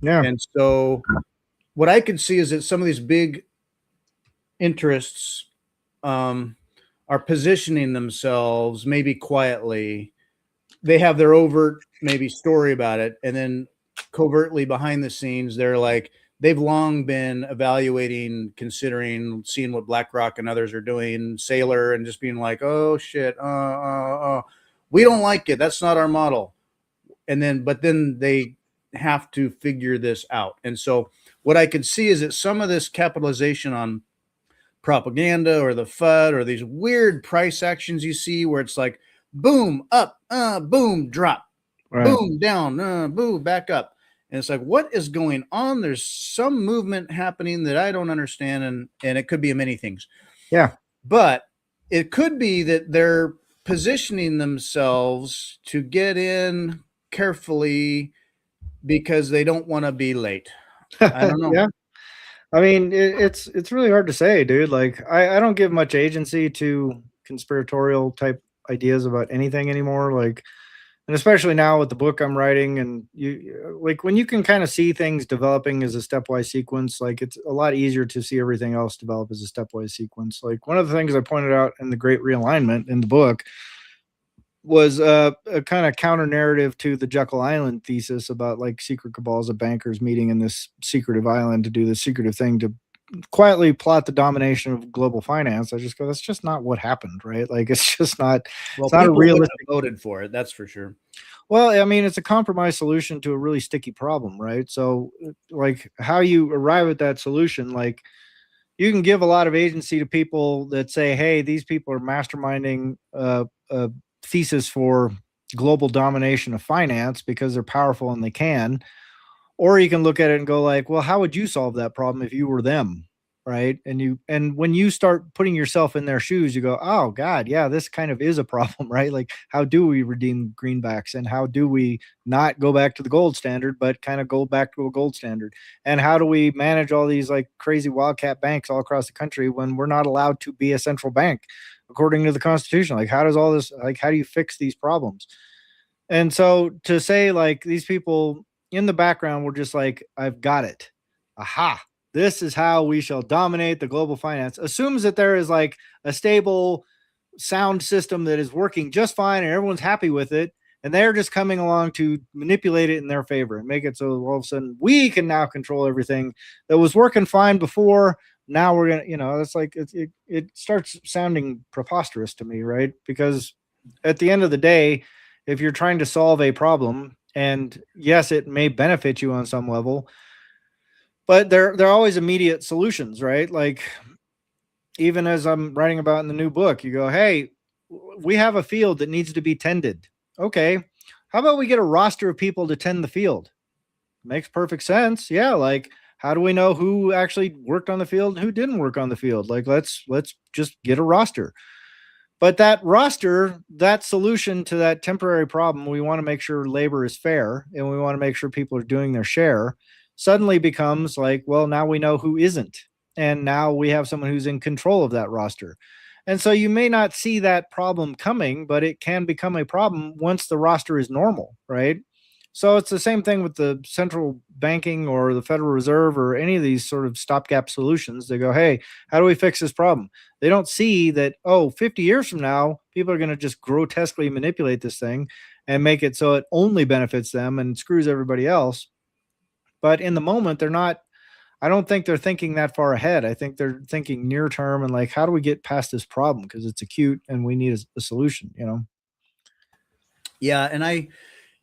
Yeah. And so what I could see is that some of these big interests are positioning themselves maybe quietly. They have their overt maybe story about it, and then covertly behind the scenes, they're like, they've long been evaluating, considering, seeing what BlackRock and others are doing, Sailor, and just being like, oh shit, we don't like it. That's not our model. And then, but then they have to figure this out. And so what I can see is that some of this capitalization on propaganda or the FUD or these weird price actions you see where it's like, boom, up, boom, drop, Right. boom, down, boom, back up. And it's like, what is going on? There's some movement happening that I don't understand. And it could be many things. Yeah. But it could be that they're positioning themselves to get in carefully because they don't want to be late. I don't know. Yeah. I mean, it's really hard to say, dude. Like, I don't give much agency to conspiratorial type ideas about anything anymore. Like, and especially now with the book I'm writing, and you like when you can kind of see things developing as a stepwise sequence, like it's a lot easier to see everything else develop as a stepwise sequence. Like one of the things I pointed out in the Great Realignment in the book was a kind of counter narrative to the Jekyll Island thesis about like secret cabals of bankers meeting in this secretive island to do this secretive thing to quietly plot the domination of global finance. I just go, that's just not what happened, right? Like it's just not. Well, it's not a people wouldn't realistic. have voted for it, that's for sure. Well, I mean, it's a compromise solution to a really sticky problem, right? So, like, how you arrive at that solution, like, you can give a lot of agency to people that say, hey, these people are masterminding a thesis for global domination of finance because they're powerful and they can. Or you can look at it and go like, well, how would you solve that problem if you were them? Right. And when you start putting yourself in their shoes, you go, oh God, yeah, this kind of is a problem, right? Like, how do we redeem greenbacks, and how do we not go back to the gold standard, but kind of go back to a gold standard? And how do we manage all these like crazy wildcat banks all across the country when we're not allowed to be a central bank according to the Constitution? Like, how does all this, like, how do you fix these problems? And so to say like these people in the background were just like, I've got it. Aha. This is how we shall dominate the global finance. Assumes that there is like a stable sound system that is working just fine and everyone's happy with it. And they're just coming along to manipulate it in their favor and make it so all of a sudden we can now control everything that was working fine before. Now we're going to, it's like, it starts sounding preposterous to me, right? Because at the end of the day, if you're trying to solve a problem, and yes, it may benefit you on some level, but they're always immediate solutions, right? Like, even as I'm writing about in the new book, you go, hey, we have a field that needs to be tended. Okay, how about we get a roster of people to tend the field? Makes perfect sense. Yeah, like, how do we know who actually worked on the field and who didn't work on the field? Like, let's just get a roster. But that roster, that solution to that temporary problem, we want to make sure labor is fair and we want to make sure people are doing their share, suddenly becomes like, well, now we know who isn't. And now we have someone who's in control of that roster. And so you may not see that problem coming, but it can become a problem once the roster is normal, right? So it's the same thing with the central banking or the Federal Reserve or any of these sort of stopgap solutions. They go, hey, how do we fix this problem? They don't see that, 50 years from now, people are going to just grotesquely manipulate this thing and make it so it only benefits them and screws everybody else. But in the moment, I don't think they're thinking that far ahead. I think they're thinking near term and like, how do we get past this problem? Because it's acute and we need a solution, Yeah.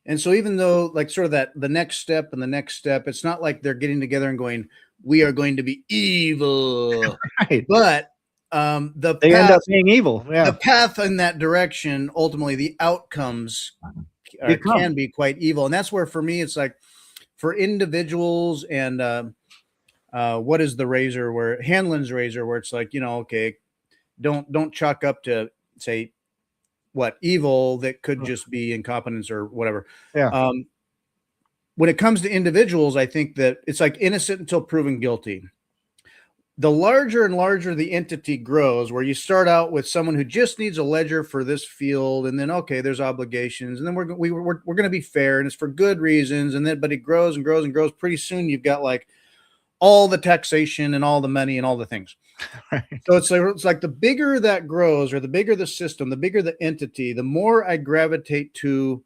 And so even though like sort of that the next step and the next step, it's not like they're getting together and going, we are going to be evil. Right. But they end up being evil. Yeah. The path in that direction, ultimately the outcomes can be quite evil. And that's where for me, it's like for individuals and what is the razor where Hanlon's razor, where it's like, okay, don't chalk up to say what evil that could just be incompetence or whatever. Yeah. When it comes to individuals, I think that it's like innocent until proven guilty. The larger and larger the entity grows, where you start out with someone who just needs a ledger for this field, and then okay, there's obligations, and then we're going to be fair, and it's for good reasons, and then but it grows and grows and grows. Pretty soon, you've got like all the taxation and all the money and all the things. Right. So it's like the bigger that grows, or the bigger the system, the bigger the entity, the more I gravitate to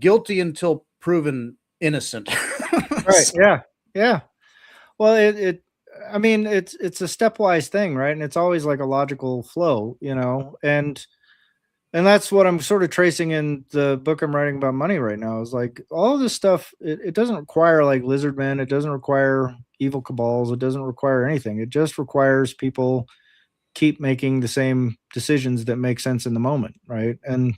guilty until proven innocent. Right. Yeah. Yeah. Well, I mean, it's a stepwise thing, right? And it's always like a logical flow, and that's what I'm sort of tracing in the book I'm writing about money right now. Is like all of this stuff. It doesn't require like lizard men. It doesn't require evil cabals. It doesn't require anything. It just requires people keep making the same decisions that make sense in the moment, right? And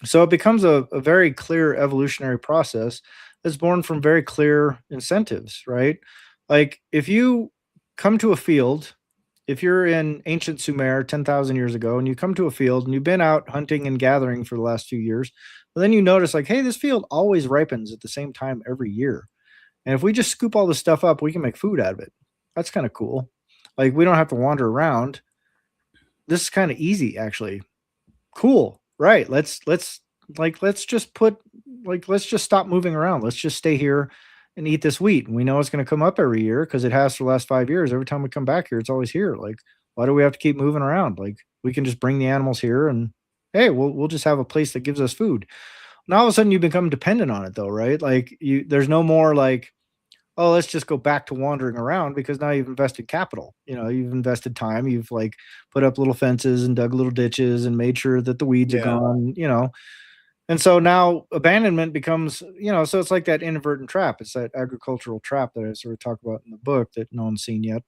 so it becomes a very clear evolutionary process that's born from very clear incentives, right? Like if you come to a field, if you're in ancient Sumer 10,000 years ago and you come to a field and you've been out hunting and gathering for the last few years, but then you notice like, hey, this field always ripens at the same time every year. And if we just scoop all this stuff up, we can make food out of it. That's kind of cool. Like we don't have to wander around. This is kind of easy, actually. Cool. Right. Let's just stop moving around. Let's just stay here and eat this wheat. And we know it's going to come up every year because it has for the last 5 years. Every time we come back here, it's always here. Like, why do we have to keep moving around? Like, we can just bring the animals here and hey, we'll just have a place that gives us food. Now all of a sudden you become dependent on it though, right? Like there's no more like, oh, let's just go back to wandering around because now you've invested capital. You've invested time. You've like put up little fences and dug little ditches and made sure that the weeds are gone, And so now abandonment becomes, so it's like that inadvertent trap. It's that agricultural trap that I sort of talk about in the book that no one's seen yet.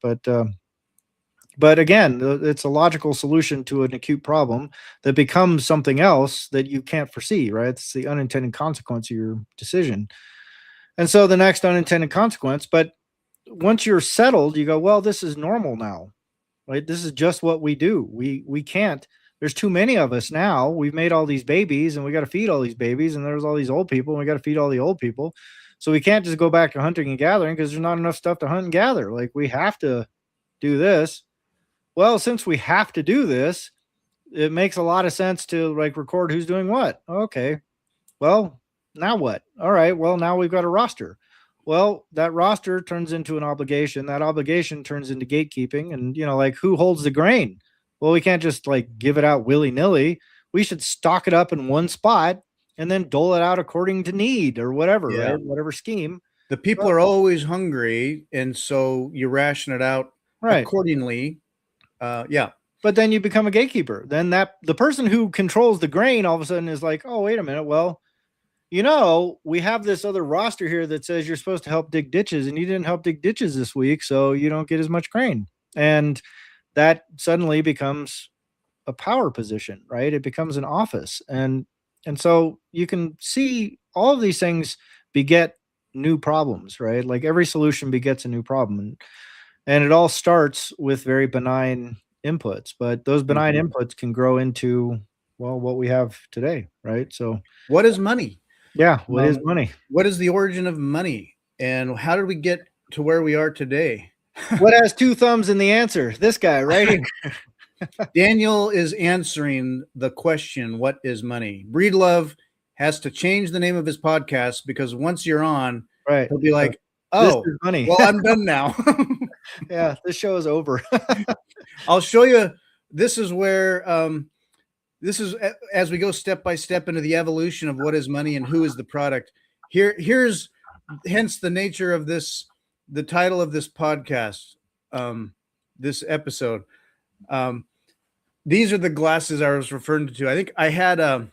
But again, it's a logical solution to an acute problem that becomes something else that you can't foresee, right? It's the unintended consequence of your decision. And so the next unintended consequence, but once you're settled, you go, well, this is normal now, right? This is just what we do. We can't, there's too many of us now. We've made all these babies and we got to feed all these babies, and there's all these old people and we got to feed all the old people. So we can't just go back to hunting and gathering because there's not enough stuff to hunt and gather. Like we have to do this. Well, since we have to do this, it makes a lot of sense to like record who's doing what. Okay. Well, now what? All right. Well, now we've got a roster. Well, that roster turns into an obligation. That obligation turns into gatekeeping. And, like who holds the grain? Well, we can't just like give it out willy nilly. We should stock it up in one spot and then dole it out according to need or whatever, right? Whatever scheme. The people are always hungry. And so you ration it out accordingly. But then you become a gatekeeper. Then the person who controls the grain all of a sudden is like, oh, wait a minute. Well, we have this other roster here that says you're supposed to help dig ditches and you didn't help dig ditches this week. So you don't get as much grain. And that suddenly becomes a power position, right? It becomes an office. And so you can see all of these things beget new problems, right? Like every solution begets a new problem. And it all starts with very benign inputs, but those benign inputs can grow into, well, what we have today, right? So what is money? Yeah. What is money? What is the origin of money? And how did we get to where we are today? What has two thumbs in the answer? This guy right here. Daniel is answering the question, what is money? Breedlove has to change the name of his podcast because once you're on, he'll be like, oh, this is money. Well, I'm done now. Yeah, this show is over. I'll show you. This is where this is as we go step by step into the evolution of what is money and who is the product. Here's hence the nature of this, the title of this podcast, this episode. These are the glasses I was referring to. I think I had I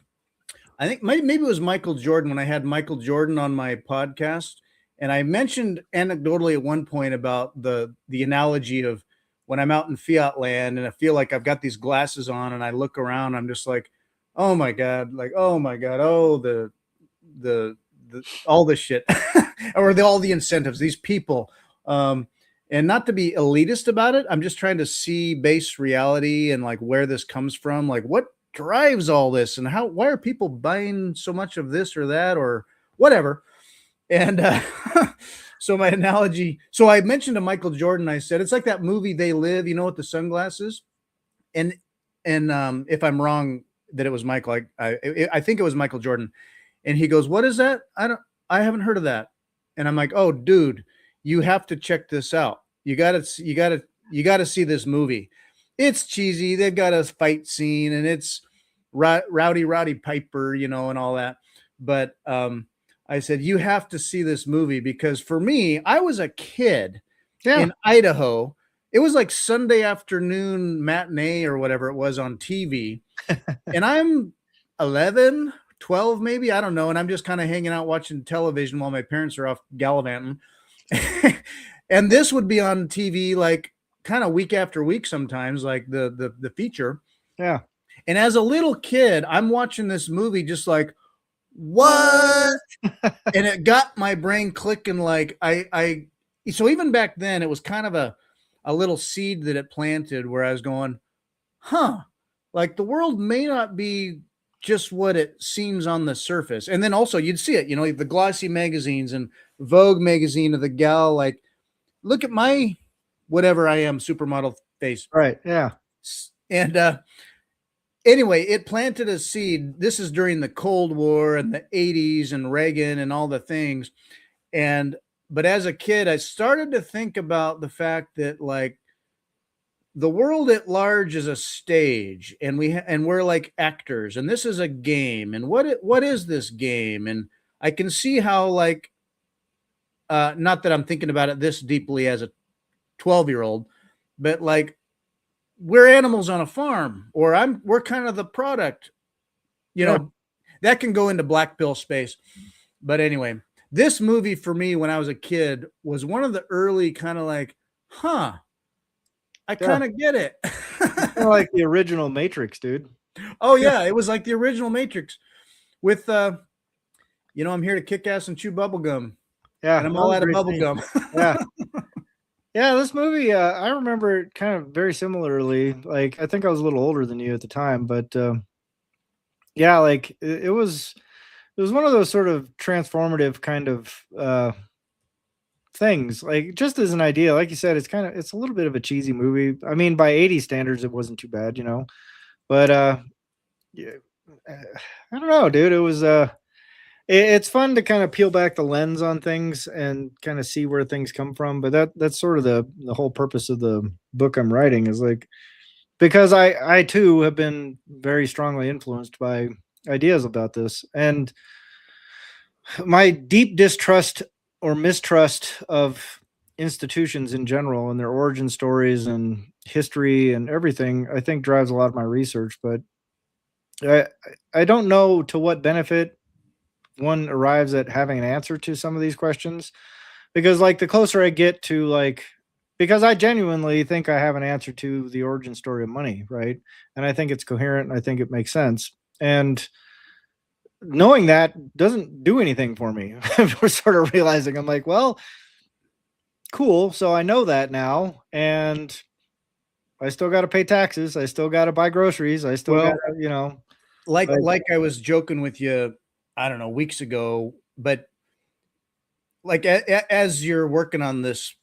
think maybe it was Michael Jordan when I had Michael Jordan on my podcast. And I mentioned anecdotally at one point about the analogy of when I'm out in fiat land and I feel like I've got these glasses on and I look around, I'm just like, oh my God, oh the all this shit or all the incentives, these people. And And not to be elitist about it, I'm just trying to see base reality and like where this comes from, like what drives all this and why are people buying so much of this or that or whatever. And so my analogy, so I mentioned to Michael Jordan, I said, it's like that movie They Live, you know, with the sunglasses. And if I'm wrong that it was Michael, I think it was Michael Jordan. And he goes, "What is that? I haven't heard of that." And I'm like, "Oh, dude, you have to check this out. You gotta see this movie. It's cheesy. They've got a fight scene, and it's Rowdy Piper, you know, and all that. But I said you have to see this movie because for me, I was a kid in Idaho. It was like Sunday afternoon matinee or whatever it was on TV, and I'm 11, 12 maybe, I don't know, and I'm just kind of hanging out watching television while my parents are off gallivanting. And this would be on TV like kind of week after week sometimes, like the feature. Yeah. And as a little kid, I'm watching this movie just like, what? And it got my brain clicking like so even back then it was kind of a little seed that it planted where I was going, huh, like the world may not be just what it seems on the surface. And then also you'd see it, you know, the glossy magazines and Vogue magazine of the gal, like, look at my whatever I am, supermodel face. Right. Yeah. And anyway, it planted a seed. This is during the Cold War and the 80s and Reagan and all the things. But as a kid, I started to think about the fact that like the world at large is a stage and we're like actors and this is a game. And what is this game? And I can see how like, not that I'm thinking about it this deeply as a 12-year-old, but like we're animals on a farm or we're kind of the product, you know, that can go into black pill space. But anyway, this movie for me when I was a kid was one of the early kind of like, huh, I kind of get it. Like the original Matrix, dude. Oh yeah, it was like the original Matrix with you know, I'm here to kick ass and chew bubble gum. Yeah, and I'm all out of bubble gum. Yeah. Yeah, this movie, I remember it kind of very similarly. Like, I think I was a little older than you at the time, but yeah, like it was one of those sort of transformative kind of things. Like, just as an idea, like you said, it's a little bit of a cheesy movie. I mean, by 80 standards, it wasn't too bad, you know. But yeah, I don't know, dude. It was it's fun to kind of peel back the lens on things and kind of see where things come from. But that's sort of the whole purpose of the book I'm writing is like, because I too have been very strongly influenced by ideas about this, and my deep distrust or mistrust of institutions in general and their origin stories and history and everything, I think drives a lot of my research. But I don't know to what benefit one arrives at having an answer to some of these questions, because like the closer I get to like, because I genuinely think I have an answer to the origin story of money, right? And I think it's coherent and I think it makes sense. And knowing that doesn't do anything for me. We're sort of realizing I'm like, well, cool. So I know that now, and I still got to pay taxes. I still got to buy groceries. I still got to, you know, like I was joking with you, I don't know, weeks ago, but like as you're working on this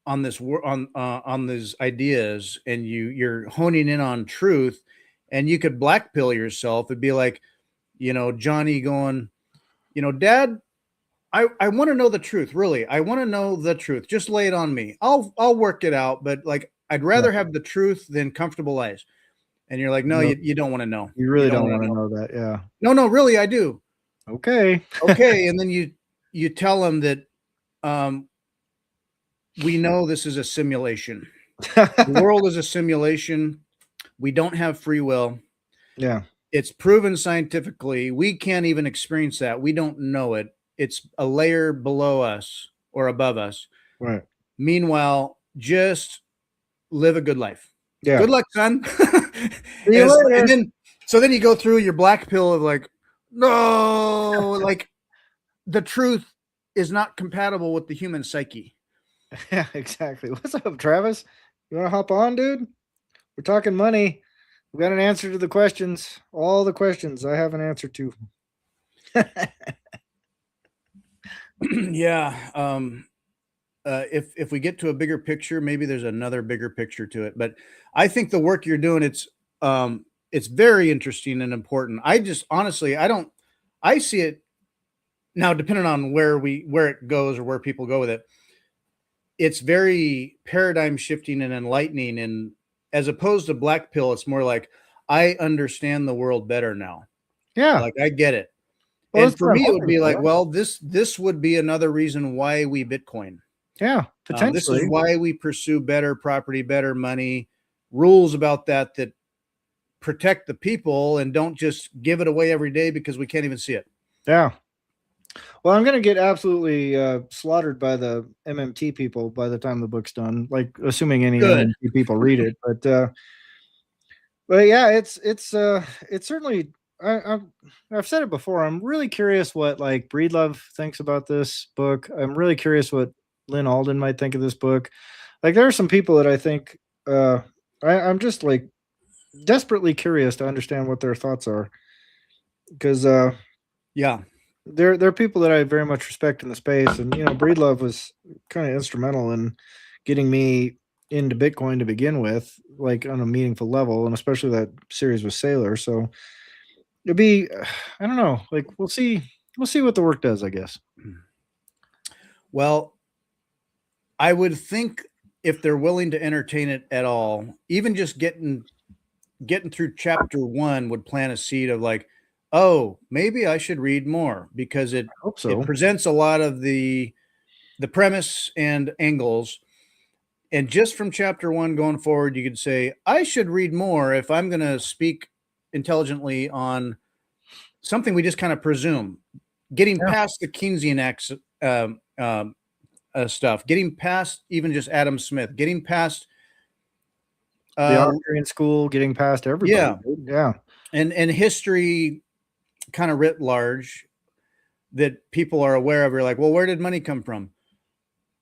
on these ideas and you're honing in on truth, and you could black pill yourself, it'd be like, you know, Johnny going, you know, Dad, I want to know the truth. Really, I want to know the truth. Just lay it on me. I'll work it out. But like, I'd rather have the truth than comfortable lies. And you're like, no, you don't want to know. You really don't want to know that. Yeah. No, really, I do. Okay. Okay. And then you tell them that we know this is a simulation. The world is a simulation. We don't have free will. Yeah. It's proven scientifically. We can't even experience that. We don't know it. It's a layer below us or above us. Right. Meanwhile, just live a good life. Yeah. Good luck, son. And then, so then you go through your black pill of like, no, like the truth is not compatible with the human psyche. Yeah, exactly. What's up, Travis? You want to hop on, dude? We're talking money. We got an answer to the questions. All the questions I have an answer to. Yeah. If we get to a bigger picture, maybe there's another bigger picture to it. But I think the work you're doing, it's very interesting and important. I just honestly, I see it now, depending on where it goes or where people go with it. It's very paradigm shifting and enlightening, and as opposed to black pill, it's more like I understand the world better now. Yeah. Like I get it. Well, And that's for what I'm me, it would hoping be like, for. well, this would be another reason why we Bitcoin. Yeah, This is potentially. why we pursue better property, better money, rules about that protect the people and don't just give it away every day because we can't even see it. Yeah. Well, I'm going to get absolutely slaughtered by the MMT people by the time the book's done. Like, assuming any Good. MMT people read it, but yeah, it's certainly. I've said it before. I'm really curious what like Breedlove thinks about this book. I'm really curious what Lynn Alden might think of this book. Like, there are some people that I think I'm just like desperately curious to understand what their thoughts are, because Yeah. they're people that I very much respect in the space, and Breedlove was kind of instrumental in getting me into Bitcoin to begin with, like on a meaningful level, and especially that series with Sailor. So it'd be, I don't know, like we'll see what the work does, I guess. Well, I would think if they're willing to entertain it at all, even just getting through chapter 1 would plant a seed of like, oh, maybe I should read more because I hope it so. presents a lot of the premise and angles. And just from chapter 1 going forward, you could say, I should read more if I'm going to speak intelligently on something we just kind of presume. Getting Yeah, past the Keynesian stuff, getting past even just Adam Smith, getting past the uh, Austrian school, getting past everybody. yeah, Dude. Yeah, and history kind of writ large that people are aware of. You're like, well, where did money come from?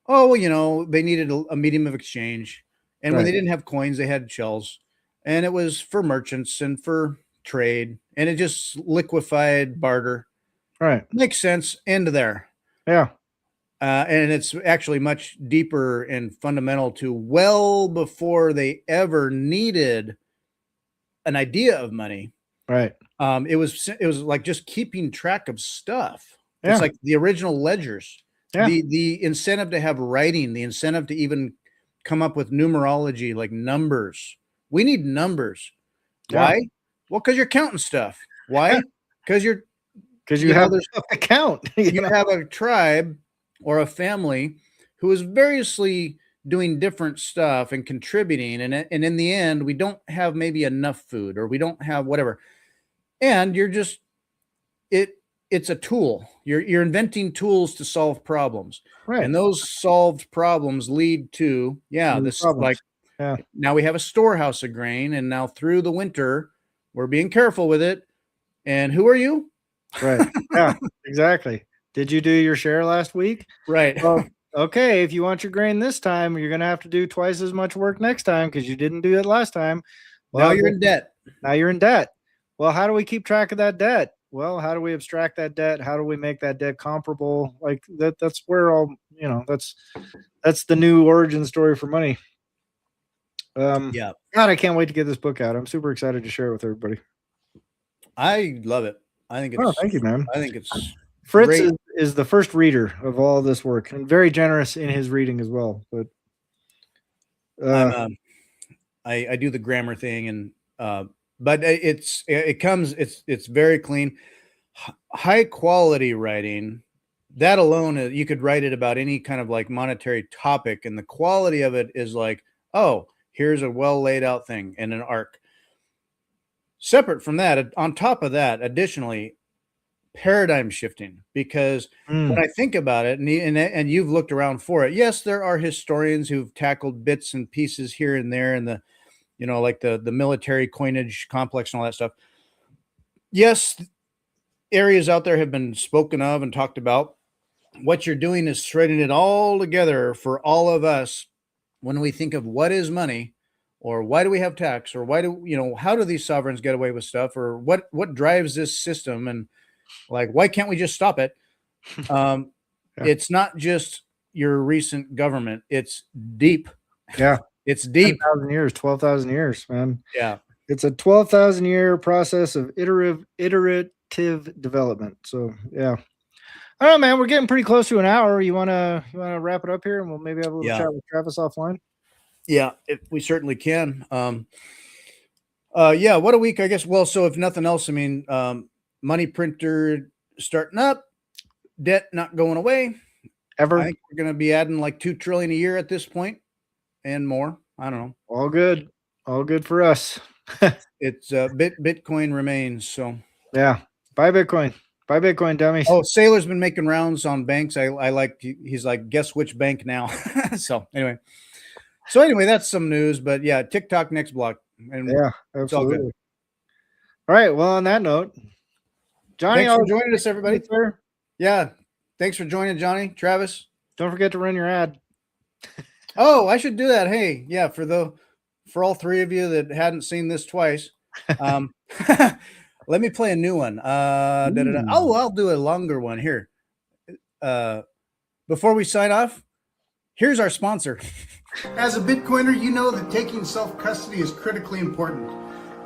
Oh, well, they needed a medium of exchange, and when right, they didn't have coins, they had shells, and it was for merchants and for trade, and it just liquefied barter. right. Makes sense. End there. Yeah, And it's actually much deeper and fundamental to well before they ever needed an idea of money. right. It was like just keeping track of stuff. It's Yeah, like the original ledgers, yeah, the incentive to have writing, the incentive to even come up with numerology, like numbers. We need numbers. yeah, Why? Well, because you're counting stuff. yeah. Why? Because Because you have there's an account. you have a tribe or a family who is variously doing different stuff and contributing, and in the end we don't have maybe enough food or we don't have whatever, and you're just it it's a tool. You're inventing tools to solve problems, Right. and those solved problems lead to New this, like, problems. Yeah. now we have a storehouse of grain, and now through the winter we're being careful with it. And who are you? Right. Yeah, exactly. Did you do your share last week? Right. Well, okay, if you want your grain this time, you're going to have to do twice as much work next time because you didn't do it last time. Now Well, you're in debt. now you're in debt. Well, how do we keep track of that debt? Well, how do we abstract that debt? How do we make that debt comparable? Like that's where all, that's the new origin story for money. Yeah, God, I can't wait to get this book out. I'm super excited to share it with everybody. I love it. I think Oh, it's thank you, man. I think it's Fritz great. is the first reader of all this work and very generous in his reading as well. But I'm uh, I do the grammar thing, and but it's very clean, high quality writing. That alone, you could write it about any kind of like monetary topic, and the quality of it is like, oh, here's a well laid out thing and an arc. Separate from that, on top of that, additionally, paradigm shifting, because when I think about it, and you've looked around for it, yes, there are historians who've tackled bits and pieces here and there in the, like the military coinage complex and all that stuff. Yes, areas out there have been spoken of and talked about, what you're doing is threading it all together for all of us when we think of what is money, or why do we have tax, or why do, how do these sovereigns get away with stuff, or what drives this system, and like, why can't we just stop it? Yeah. It's not just your recent government. It's deep. Yeah. It's deep. 10,000 years, 12,000 years, man. Yeah. It's a 12,000 year process of iterative development. So yeah. I don't know, man. We're getting pretty close to an hour. You wanna wrap it up here, and we'll maybe have a little chat with Travis offline. Yeah, we certainly can. Yeah, what a week, I guess. Well, so if nothing else, I mean, money printer starting up, debt not going away. Ever. I think we're going to be adding like 2 trillion a year at this point, and more. I don't know. All good for us. It's Bitcoin remains. So yeah, buy Bitcoin. Buy Bitcoin, dummies. Oh, Sailor's been making rounds on banks. I like, he's like, guess which bank now. So anyway, that's some news, but yeah, TikTok next block. And yeah, absolutely. All right. Well, on that note, Johnny, thanks for joining us, everybody. Sir. Yeah. Thanks for joining, Johnny. Travis. Don't forget to run your ad. Oh, I should do that. Hey, yeah, for all three of you that hadn't seen this twice. Let me play a new one. Oh, I'll do a longer one here. Before we sign off, here's our sponsor. As a Bitcoiner, you know that taking self-custody is critically important.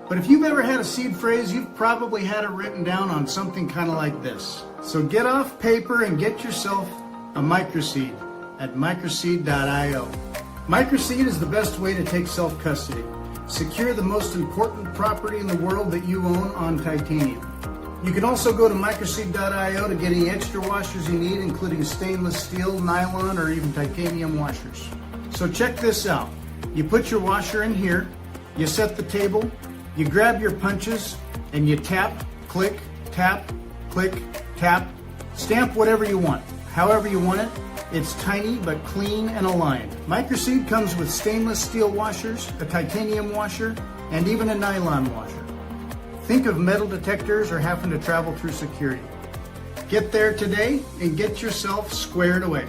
But if you've ever had a seed phrase, you've probably had it written down on something kind of like this. So get off paper and get yourself a MicroSeed at microseed.io. MicroSeed is the best way to take self-custody. Secure the most important property in the world that you own on titanium. You can also go to microseed.io to get any extra washers you need, including stainless steel, nylon, or even titanium washers. So check this out. You put your washer in here, you set the table, you grab your punches, and you tap, click, tap, click, tap, stamp whatever you want, however you want it. It's tiny but clean and aligned. MicroSeed comes with stainless steel washers, a titanium washer, and even a nylon washer. Think of metal detectors or having to travel through security. Get there today and get yourself squared away.